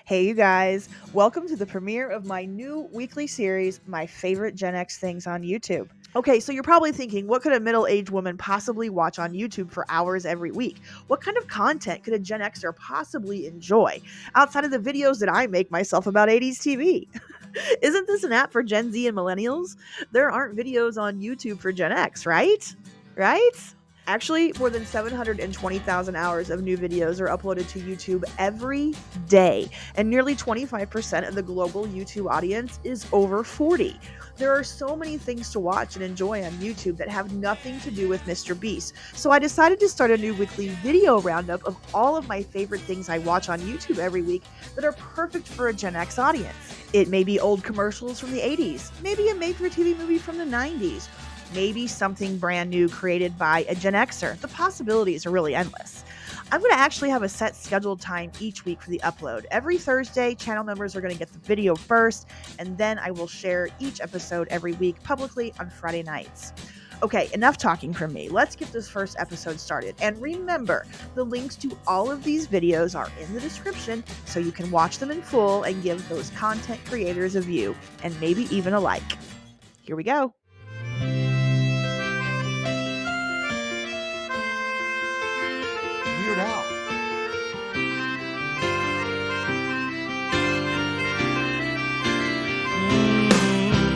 Hey, you guys. Welcome to the premiere of my new weekly series, My Favorite Gen X Things on YouTube. Okay, so you're probably thinking, what could a middle-aged woman possibly watch on YouTube for hours every week? What kind of content could a Gen Xer possibly enjoy outside of the videos that I make myself about 80s TV? Isn't this an app for Gen Z and millennials? There aren't videos on YouTube for Gen X, right? Right? Actually, more than 720,000 hours of new videos are uploaded to YouTube every day, and nearly 25% of the global YouTube audience is over 40. There are so many things to watch and enjoy on YouTube that have nothing to do with Mr. Beast, so I decided to start a new weekly video roundup of all of my favorite things I watch on YouTube every week that are perfect for a Gen X audience. It may be old commercials from the 80s, maybe a made-for-TV movie from the 90s, maybe something brand new created by a Gen Xer. The possibilities are really endless. I'm going to actually have a set scheduled time each week for the upload. Every Thursday, channel members are going to get the video first, and then I will share each episode every week publicly on Friday nights. Okay, enough talking from me. Let's get this first episode started. And remember, the links to all of these videos are in the description, so you can watch them in full and give those content creators a view, and maybe even a like. Here we go. Weird Al.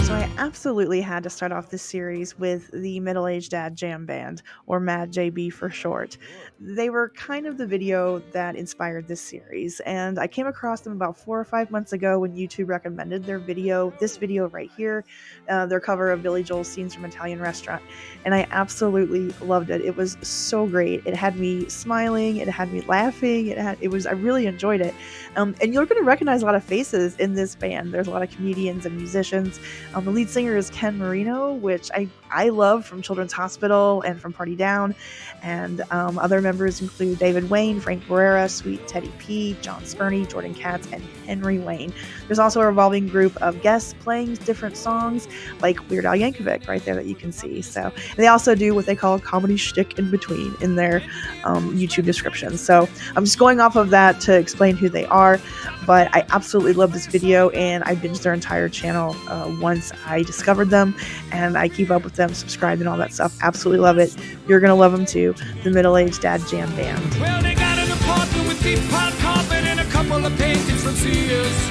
So I absolutely had to start off this series with the Middle-Aged Dad Jam Band, or Mad JB for short. They were kind of the video that inspired this series, and I came across them about 4 or 5 months ago when YouTube recommended this video right here, their cover of Billy Joel's Scenes from Italian Restaurant, and I absolutely loved it. It was so great. It had me smiling, it had me laughing, I really enjoyed it. And you're going to recognize a lot of faces in this band. There's a lot of comedians and musicians. The lead singer is Ken Marino, which I love from Children's Hospital and from Party Down. And other members include David Wayne, Frank Barrera, Sweet Teddy P, John Spurney, Jordan Katz, and Henry Wayne. There's also a revolving group of guests playing different songs, like Weird Al Yankovic right there that you can see. So they also do what they call comedy shtick in between in their YouTube description. So I'm just going off of that to explain who they are, but I absolutely love this video, and I binged their entire channel once I discovered them, and I keep up with them, subscribe, and all that stuff. Absolutely love it. You're gonna love them too. The Middle-Aged Dad Jam Band. Well, they got an apartment with deep hot carpet and a couple of paintings from Sears.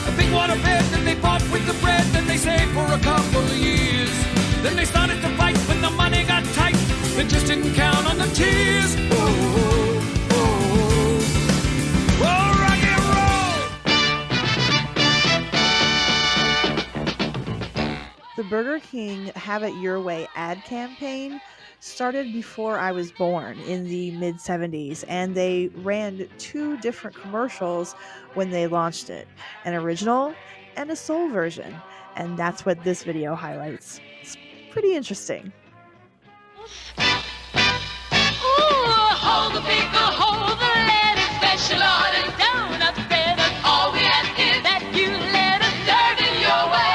A big water bed that they bought with the bread that they saved for a couple of years. Then they started to fight when the money got tight. They just didn't count on the tears. The Burger King Have It Your Way ad campaign started before I was born in the mid-70s, and they ran 2 different commercials when they launched it, an original and a soul version, and that's what this video highlights. It's pretty interesting. Hold the pickle, hold the lettuce, special order donuts, feathers. All we ask is that you let us serve it your way.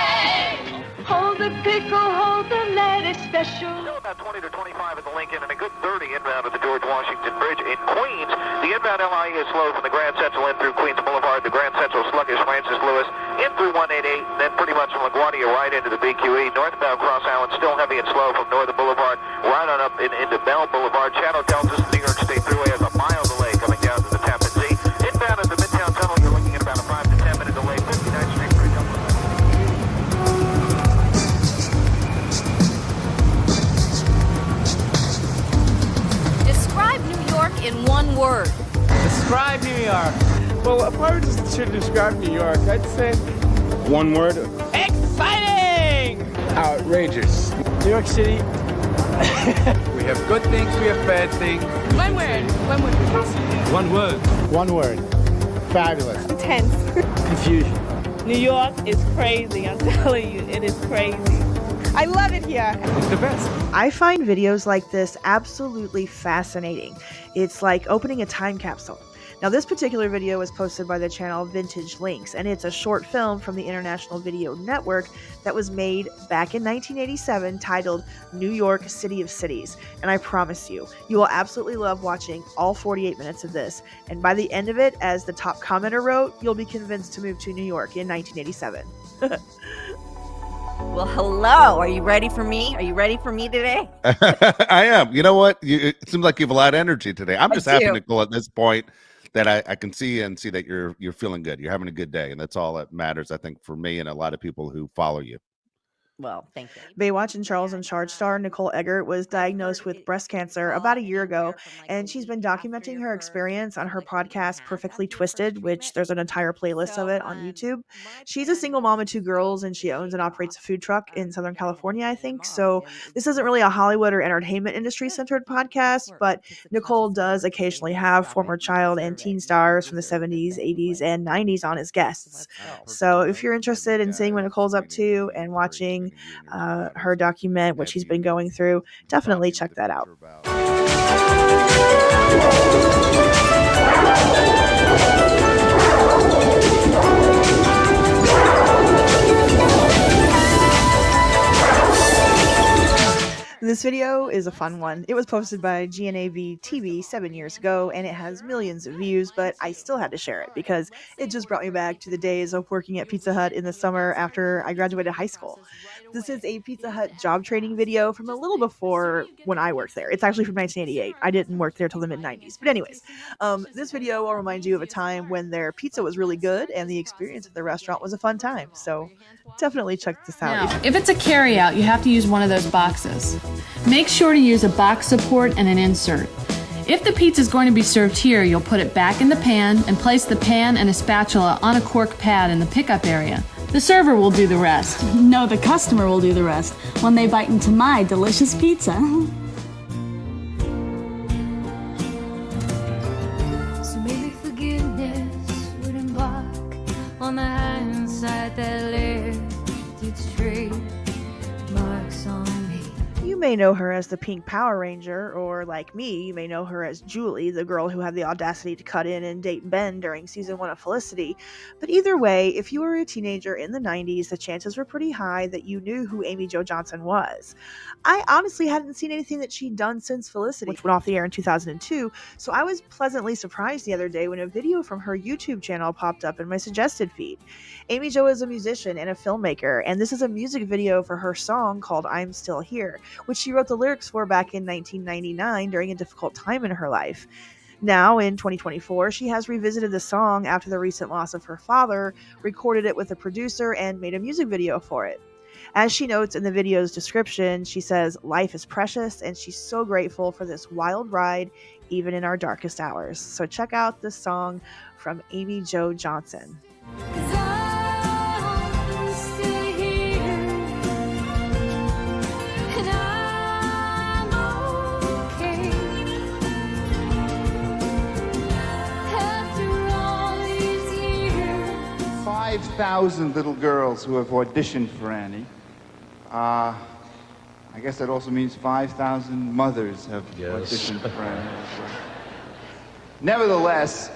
Hold the pickle, hold the lettuce, special. Still about 20 to 25 at the Lincoln and a good 30 inbound at the George Washington Bridge in Queens. The inbound LIE is slow from the Grand Central in through Queens Boulevard. The Grand Central sluggish Francis Lewis in through 188, and then pretty much from LaGuardia right into the BQE. Northbound Cross Island still heavy and slow from Northern Boulevard right on up into Bell Boulevard. Shadow tells us the New York State Thruway has a mile delay coming down to the Tappan Zee. Inbound at the Midtown Tunnel, you're looking at about a 5 to 10 minute delay. 59th Street Bridge up. Describe New York in one word. Describe New York. Well, if I were just to describe New York, I'd say one word. Exciting! Outrageous. New York City. We have good things, we have bad things. One word. One word. One word. One word. Fabulous. Intense. Confusion. New York is crazy. I'm telling you, it is crazy. I love it here. It's the best. I find videos like this absolutely fascinating. It's like opening a time capsule. Now, this particular video was posted by the channel Vintage Links, and it's a short film from the International Video Network that was made back in 1987 titled New York, City of Cities. And I promise you, you will absolutely love watching all 48 minutes of this. And by the end of it, as the top commenter wrote, you'll be convinced to move to New York in 1987. Well, hello. Are you ready for me? Are you ready for me today? I am. You know what? It seems like you have a lot of energy today. I'm just happy, do. Nicole, at this point that I can see that you're feeling good. You're having a good day, and that's all that matters, I think, for me and a lot of people who follow you. Well, thank you. Baywatch and Charles in Charge star Nicole Eggert was diagnosed with breast cancer about a year ago, and she's been documenting her experience on her podcast Perfectly Twisted, which there's an entire playlist of it on YouTube. She's a single mom of 2 girls, and she owns and operates a food truck in Southern California, I think. So this isn't really a Hollywood or entertainment industry centered podcast, but Nicole does occasionally have former child and teen stars from the 70s, 80s, and 90s on as guests. So if you're interested in seeing what Nicole's up to and watching her document what she's been going through, definitely check that out. This video is a fun one. It was posted by GNAV TV 7 years ago, and it has millions of views, but I still had to share it because it just brought me back to the days of working at Pizza Hut in the summer after I graduated high school. This is a Pizza Hut job training video from a little before when I worked there. It's actually from 1988. I didn't work there till the mid-90s. But anyways, this video will remind you of a time when their pizza was really good and the experience at the restaurant was a fun time. So definitely check this out. Now, if it's a carryout, you have to use one of those boxes. Make sure to use a box support and an insert. If the pizza is going to be served here, you'll put it back in the pan and place the pan and a spatula on a cork pad in the pickup area. The server will do the rest. No, the customer will do the rest when they bite into my delicious pizza. So maybe forgiveness would embark on the hindsight that left its trace marks on me. You may know her as the Pink Power Ranger, or like me, you may know her as Julie, the girl who had the audacity to cut in and date Ben during season 1 of Felicity. But either way, if you were a teenager in the 90s, the chances were pretty high that you knew who Amy Jo Johnson was. I honestly hadn't seen anything that she'd done since Felicity, which went off the air in 2002, so I was pleasantly surprised the other day when a video from her YouTube channel popped up in my suggested feed. Amy Jo is a musician and a filmmaker, and this is a music video for her song called I'm Still Here, which she wrote the lyrics for back in 1999 during a difficult time in her life. Now, in 2024, she has revisited the song after the recent loss of her father, recorded it with a producer, and made a music video for it. As she notes in the video's description, she says, "Life is precious, and she's so grateful for this wild ride, even in our darkest hours." So check out this song from Amy Jo Johnson. 'Cause I'm still here, and I'm okay. After all these years. 5,000 little girls who have auditioned for Annie. I guess that also means 5,000 mothers have auditioned for Annie. Nevertheless,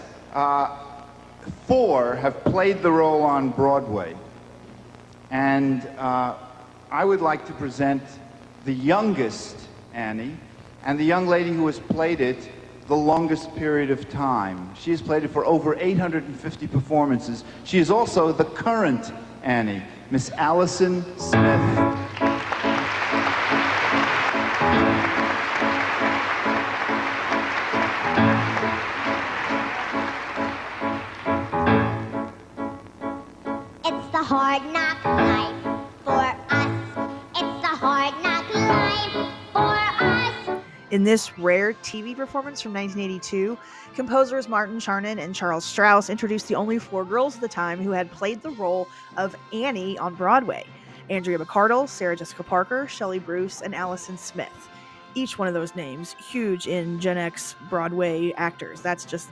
4 have played the role on Broadway. And I would like to present the youngest Annie and the young lady who has played it the longest period of time. She has played it for over 850 performances. She is also the current Annie, Miss Allison Smith. It's the hard knock life for us. It's the hard knock life for us. In this rare TV performance from 1982, composers Martin Charnin and Charles Strauss introduced the only 4 girls at the time who had played the role of Annie on Broadway: Andrea McArdle, Sarah Jessica Parker, Shelley Bruce, and Allison Smith. Each one of those names huge in Gen X Broadway actors. That's just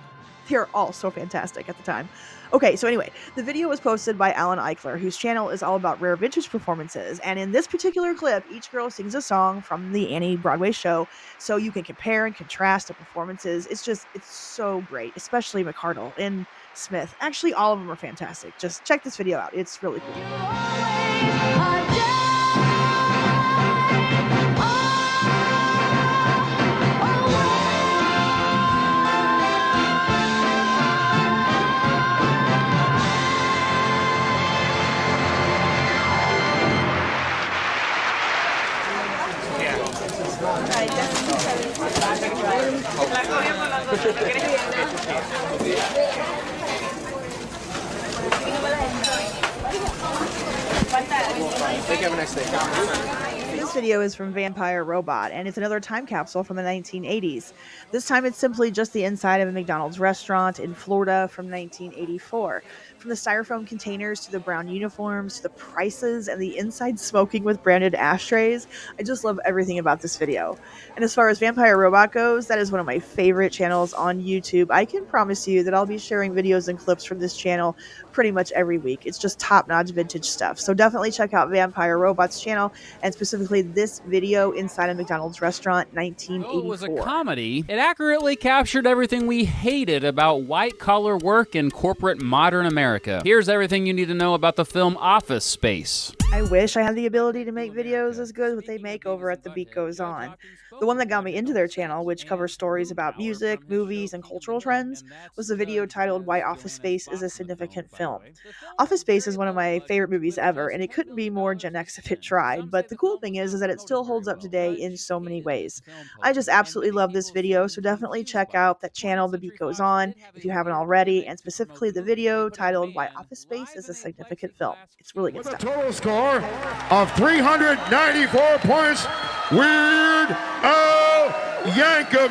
They're all so fantastic at the time. Okay, so anyway, the video was posted by Alan Eichler, whose channel is all about rare vintage performances. And in this particular clip, each girl sings a song from the Annie Broadway show, so you can compare and contrast the performances. It's so great, especially McCardle and Smith. Actually, all of them are fantastic. Just check this video out. It's really cool. Thank you. Have a nice day. This video is from Vampire Robot, and it's another time capsule from the 1980s. This time it's simply just the inside of a McDonald's restaurant in Florida from 1984. From the styrofoam containers to the brown uniforms to the prices and the inside smoking with branded ashtrays, I just love everything about this video. And as far as Vampire Robot goes, that is one of my favorite channels on YouTube. I can promise you that I'll be sharing videos and clips from this channel pretty much every week. It's just top-notch vintage stuff. So definitely check out Vampire Robot's channel, and specifically this video inside a McDonald's restaurant, 1984. It was a comedy. It accurately captured everything we hated about white-collar work in corporate modern America. Here's everything you need to know about the film Office Space. I wish I had the ability to make videos as good as what they make over at The Beat Goes On. The one that got me into their channel, which covers stories about music, movies, and cultural trends, was the video titled Why Office Space is a Significant Film. Office Space is one of my favorite movies ever, and it couldn't be more Gen X if it tried, but the cool thing is that it still holds up today in so many ways. I just absolutely love this video, so definitely check out that channel, The Beat Goes On, if you haven't already, and specifically the video titled Why Office Space is a Significant Film. It's really good stuff. Total score of 394 points, Weird Al Yankovic.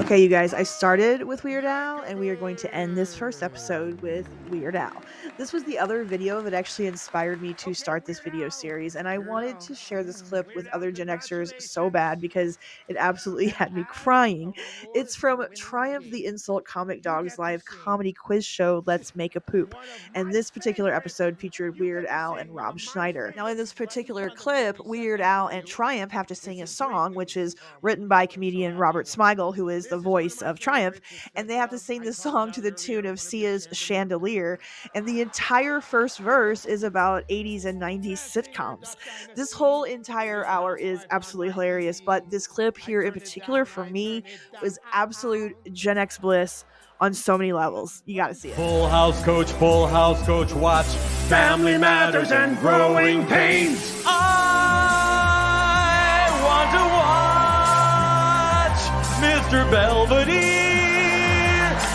Okay, you guys, I started with Weird Al, and we are going to end this first episode with Weird Al. This was the other video that actually inspired me to start this video series, and I wanted to share this clip with other Gen Xers so bad because it absolutely had me crying. It's from Triumph the Insult Comic Dog's live comedy quiz show, Let's Make a Poop, and this particular episode featured Weird Al and Rob Schneider. Now, in this particular clip, Weird Al and Triumph have to sing a song, which is written by comedian Robert Smigel, who is the voice of Triumph, and they have to sing this song to the tune of Sia's Chandelier, and the entire first verse is about 80s and 90s sitcoms. This whole entire hour is absolutely hilarious, but this clip here in particular for me was absolute Gen X bliss on so many levels. You gotta see it. Full House, Coach, watch Family Matters and Growing Pains. I want to watch Mr. Belvedere,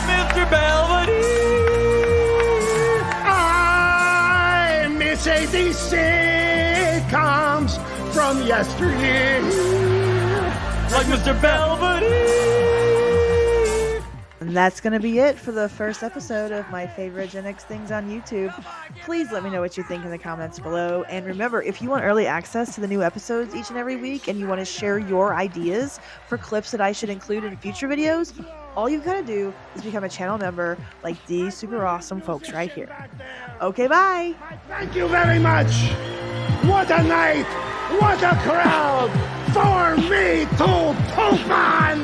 Mr. Belvedere. I miss 80s sitcoms from yesteryear. Like Mr. Belvedere. And that's going to be it for the first episode of my favorite Gen X things on YouTube. Please let me know what you think in the comments below. And remember, if you want early access to the new episodes each and every week and you want to share your ideas for clips that I should include in future videos, all you've got to do is become a channel member like these super awesome folks right here. Okay, bye. Thank you very much. What a night. What a crowd for me to poop on.